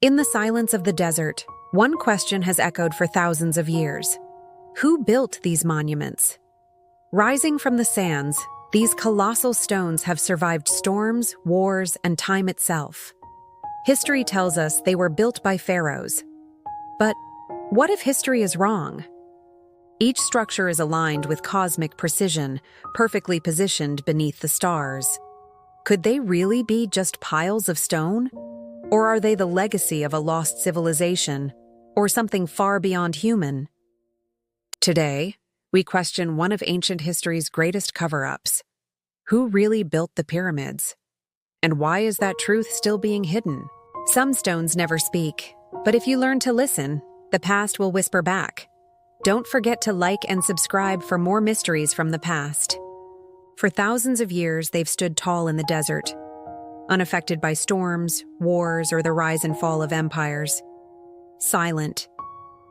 In the silence of the desert, one question has echoed for thousands of years. Who built these monuments? Rising from the sands, these colossal stones have survived storms, wars, and time itself. History tells us they were built by pharaohs. But what if history is wrong? Each structure is aligned with cosmic precision, perfectly positioned beneath the stars. Could they really be just piles of stone? Or are they the legacy of a lost civilization, or something far beyond human? Today, we question one of ancient history's greatest cover-ups. Who really built the pyramids? And why is that truth still being hidden? Some stones never speak, but if you learn to listen, the past will whisper back. Don't forget to like and subscribe for more mysteries from the past. For thousands of years, they've stood tall in the desert, unaffected by storms, wars, or the rise and fall of empires. Silent.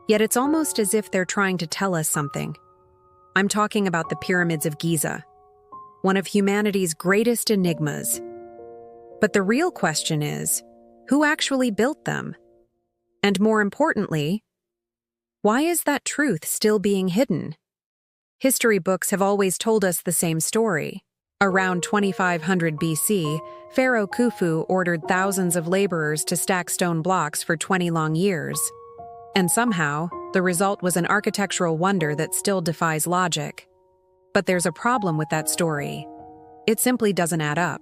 Yet it's almost as if they're trying to tell us something. I'm talking about the pyramids of Giza, one of humanity's greatest enigmas. But the real question is, who actually built them? And more importantly, why is that truth still being hidden? History books have always told us the same story. Around 2500 BC, Pharaoh Khufu ordered thousands of laborers to stack stone blocks for 20 long years. And somehow, the result was an architectural wonder that still defies logic. But there's a problem with that story. It simply doesn't add up.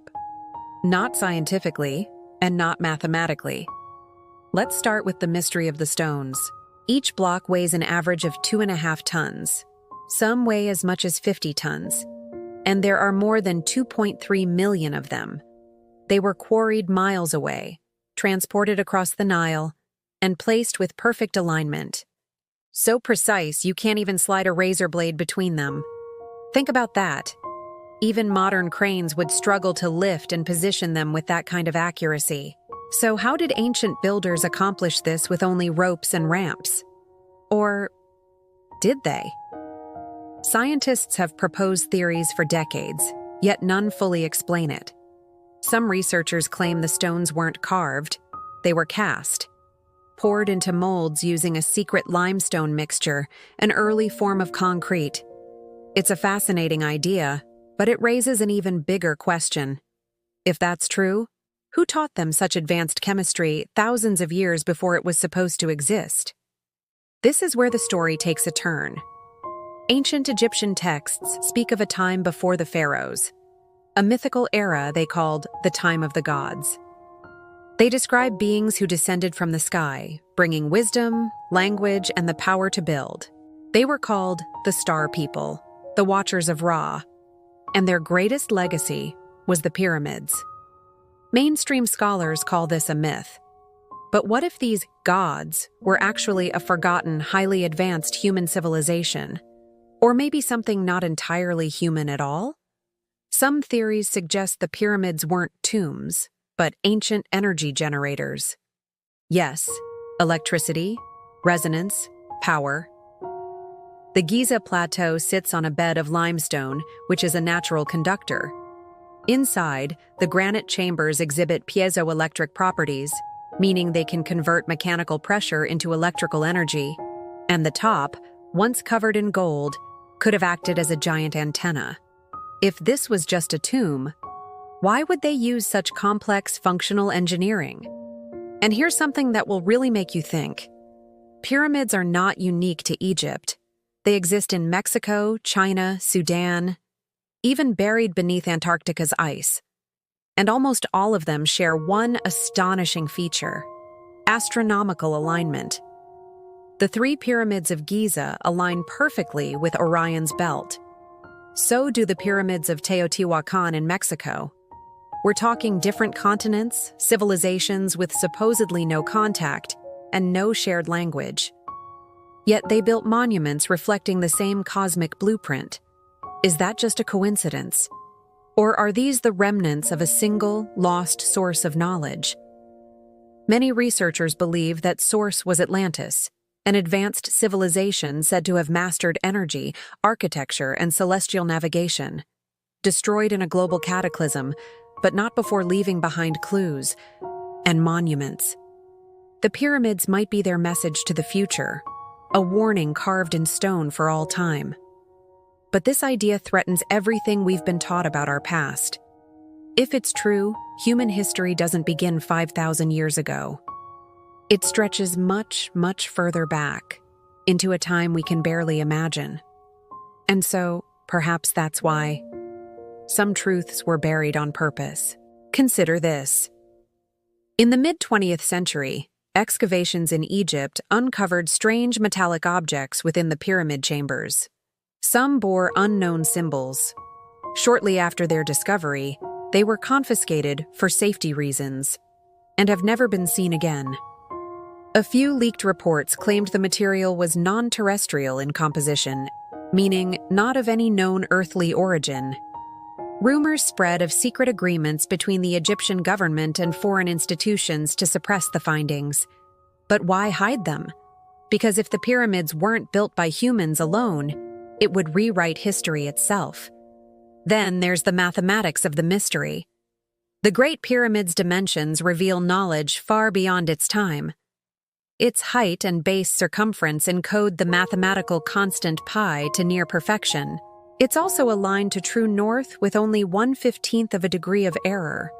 Not scientifically, and not mathematically. Let's start with the mystery of the stones. Each block weighs an average of 2.5 tons. Some weigh as much as 50 tons. And there are more than 2.3 million of them. They were quarried miles away, transported across the Nile, and placed with perfect alignment. So precise, you can't even slide a razor blade between them. Think about that. Even modern cranes would struggle to lift and position them with that kind of accuracy. So how did ancient builders accomplish this with only ropes and ramps? Or did they? Scientists have proposed theories for decades, yet none fully explain it. Some researchers claim the stones weren't carved, they were cast, poured into molds using a secret limestone mixture, an early form of concrete. It's a fascinating idea, but it raises an even bigger question. If that's true, who taught them such advanced chemistry thousands of years before it was supposed to exist? This is where the story takes a turn. Ancient Egyptian texts speak of a time before the pharaohs, a mythical era they called the time of the gods. They describe beings who descended from the sky, bringing wisdom, language, and the power to build. They were called the Star People, the Watchers of Ra, and their greatest legacy was the pyramids. Mainstream scholars call this a myth. But what if these gods were actually a forgotten, highly advanced human civilization? Or maybe something not entirely human at all? Some theories suggest the pyramids weren't tombs, but ancient energy generators. Yes, electricity, resonance, power. The Giza Plateau sits on a bed of limestone, which is a natural conductor. Inside, the granite chambers exhibit piezoelectric properties, meaning they can convert mechanical pressure into electrical energy. And the top, once covered in gold, could have acted as a giant antenna. If this was just a tomb, why would they use such complex functional engineering? And here's something that will really make you think. Pyramids are not unique to Egypt. They exist in Mexico, China, Sudan, even buried beneath Antarctica's ice. And almost all of them share one astonishing feature: astronomical alignment. The 3 pyramids of Giza align perfectly with Orion's belt. So do the pyramids of Teotihuacan in Mexico. We're talking different continents, civilizations with supposedly no contact, and no shared language. Yet they built monuments reflecting the same cosmic blueprint. Is that just a coincidence? Or are these the remnants of a single, lost source of knowledge? Many researchers believe that source was Atlantis, an advanced civilization said to have mastered energy, architecture, and celestial navigation. Destroyed in a global cataclysm, but not before leaving behind clues and monuments. The pyramids might be their message to the future, a warning carved in stone for all time. But this idea threatens everything we've been taught about our past. If it's true, human history doesn't begin 5,000 years ago. It stretches much, much further back, into a time we can barely imagine. And so, perhaps that's why some truths were buried on purpose. Consider this. In the mid-20th century, excavations in Egypt uncovered strange metallic objects within the pyramid chambers. Some bore unknown symbols. Shortly after their discovery, they were confiscated for safety reasons and have never been seen again. A few leaked reports claimed the material was non-terrestrial in composition, meaning not of any known earthly origin. Rumors spread of secret agreements between the Egyptian government and foreign institutions to suppress the findings. But why hide them? Because if the pyramids weren't built by humans alone, it would rewrite history itself. Then there's the mathematics of the mystery. The Great Pyramid's dimensions reveal knowledge far beyond its time. Its height and base circumference encode the mathematical constant pi to near perfection. It's also aligned to true north with only 1/15 of a degree of error.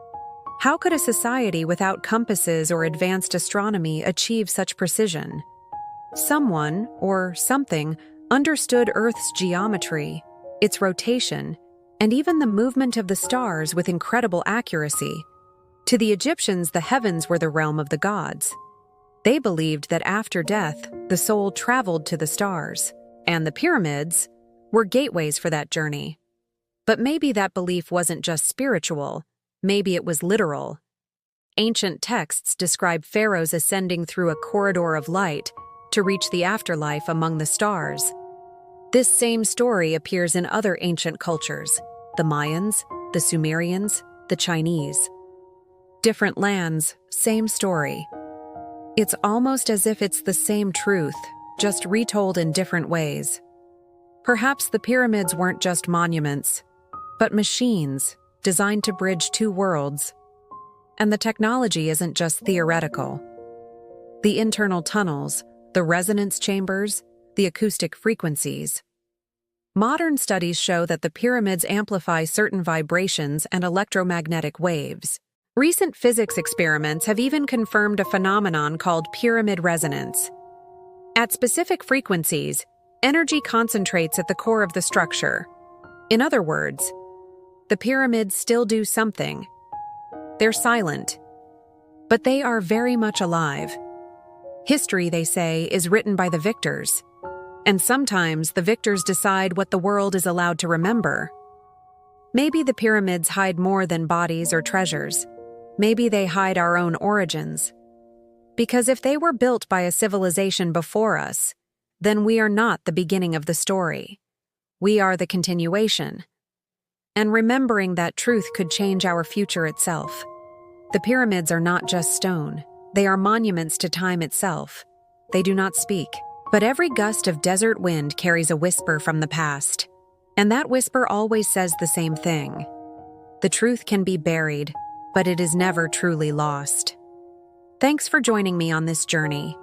How could a society without compasses or advanced astronomy achieve such precision? Someone, or something, understood Earth's geometry, its rotation, and even the movement of the stars with incredible accuracy. To the Egyptians, the heavens were the realm of the gods. They believed that after death, the soul traveled to the stars, and the pyramids were gateways for that journey. But maybe that belief wasn't just spiritual, maybe it was literal. Ancient texts describe pharaohs ascending through a corridor of light to reach the afterlife among the stars. This same story appears in other ancient cultures: the Mayans, the Sumerians, the Chinese. Different lands, same story. It's almost as if it's the same truth, just retold in different ways. Perhaps the pyramids weren't just monuments, but machines designed to bridge two worlds. And the technology isn't just theoretical. The internal tunnels, the resonance chambers, the acoustic frequencies. Modern studies show that the pyramids amplify certain vibrations and electromagnetic waves. Recent physics experiments have even confirmed a phenomenon called pyramid resonance. At specific frequencies, energy concentrates at the core of the structure. In other words, the pyramids still do something. They're silent, but they are very much alive. History, they say, is written by the victors. And sometimes the victors decide what the world is allowed to remember. Maybe the pyramids hide more than bodies or treasures. Maybe they hide our own origins. Because if they were built by a civilization before us, then we are not the beginning of the story. We are the continuation. And remembering that truth could change our future itself. The pyramids are not just stone. They are monuments to time itself. They do not speak. But every gust of desert wind carries a whisper from the past. And that whisper always says the same thing. The truth can be buried, but it is never truly lost. Thanks for joining me on this journey.